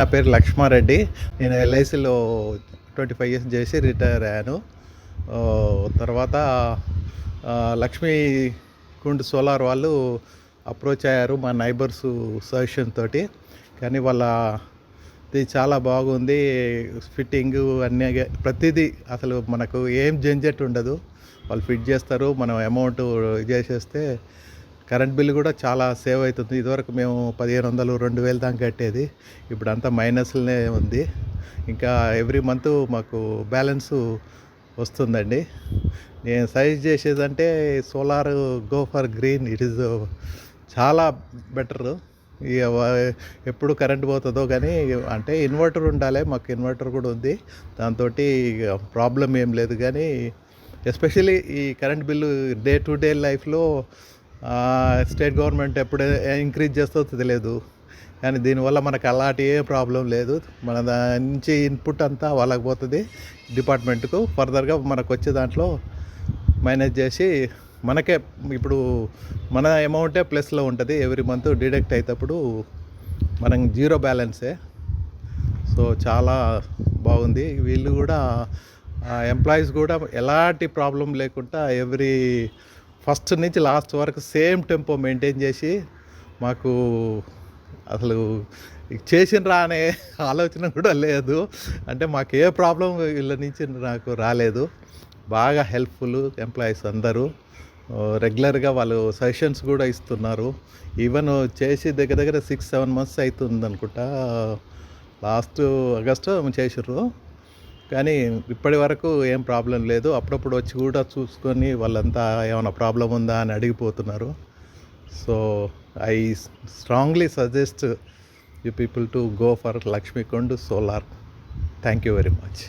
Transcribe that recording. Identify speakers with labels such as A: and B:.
A: నా పేరు లక్ష్మారెడ్డి. నేను ఎల్ఐసిలో 25 ఇయర్స్ చేసి రిటైర్ అయ్యాను. తర్వాత లక్ష్మీ కుండ్ సోలార్ వాళ్ళు అప్రోచ్ అయ్యారు మా నైబర్స్ సజెషన్ తోటి. కానీ వాళ్ళది చాలా బాగుంది. ఫిట్టింగు అన్నీ ప్రతిదీ అసలు మనకు ఏం జంజట్ ఉండదు. వాళ్ళు ఫిట్ చేస్తారు, మనం అమౌంట్ చేసేస్తే కరెంట్ బిల్లు కూడా చాలా సేవ్ అవుతుంది. ఇదివరకు మేము 1500 2000 దాకా కట్టేది, ఇప్పుడు అంతా మైనస్లోనే ఉంది. ఇంకా ఎవ్రీ మంత్ మాకు బ్యాలెన్సు వస్తుందండి. నేను సజెస్ట్ చేసేదంటే solar go for green. It is చాలా బెటరు. ఇక ఎప్పుడు కరెంట్ పోతుందో కానీ, అంటే ఇన్వర్టర్ ఉండాలి. మాకు ఇన్వర్టర్ కూడా ఉంది, దాంతో ప్రాబ్లం ఏం లేదు. కానీ ఎస్పెషలీ ఈ current bill day to day లైఫ్లో స్టేట్ గవర్నమెంట్ ఎప్పుడు ఇంక్రీజ్ చేస్తో తెలియదు. కానీ దీనివల్ల మనకు అలాంటి ఏ ప్రాబ్లం లేదు. మన నుంచి ఇన్పుట్ అంతా వాళ్ళకి పోతుంది డిపార్ట్మెంట్కు. ఫర్దర్గా మనకు వచ్చే దాంట్లో మేనేజ్ చేసి మనకే ఇప్పుడు మన అమౌంటే ప్లస్లో ఉంటుంది. ఎవ్రీ మంత్ డిడక్ట్ అయ్యేటప్పుడు మనం జీరో బ్యాలెన్సే. సో చాలా బాగుంది. వీళ్ళు కూడా ఎంప్లాయీస్ కూడా ఎలాంటి ప్రాబ్లం లేకుండా ఎవ్రీ ఫస్ట్ నుంచి లాస్ట్ వరకు సేమ్ టెంపో మెయింటైన్ చేసి మాకు అసలు చేసినరా అనే ఆలోచన కూడా లేదు. అంటే మాకు ఏ ప్రాబ్లం వీళ్ళ నుంచి నాకు రాలేదు. బాగా హెల్ప్ఫుల్ ఎంప్లాయీస్ అందరూ. రెగ్యులర్గా వాళ్ళు సజెషన్స్ కూడా ఇస్తున్నారు. ఈవెన్ చేసి దగ్గర దగ్గర 6-7 months అవుతుంది అనుకుంటా. లాస్ట్ ఆగస్టు చేసిర్రు, కానీ ఇప్పటి వరకు ఏం ప్రాబ్లం లేదు. అప్పుడప్పుడు వచ్చి కూడా చూసుకొని వాళ్ళంతా ఏమైనా ప్రాబ్లం ఉందా అని అడిగిపోతున్నారు. So I strongly suggest you people to go for Lakshmi Kund solar. Thank you very much.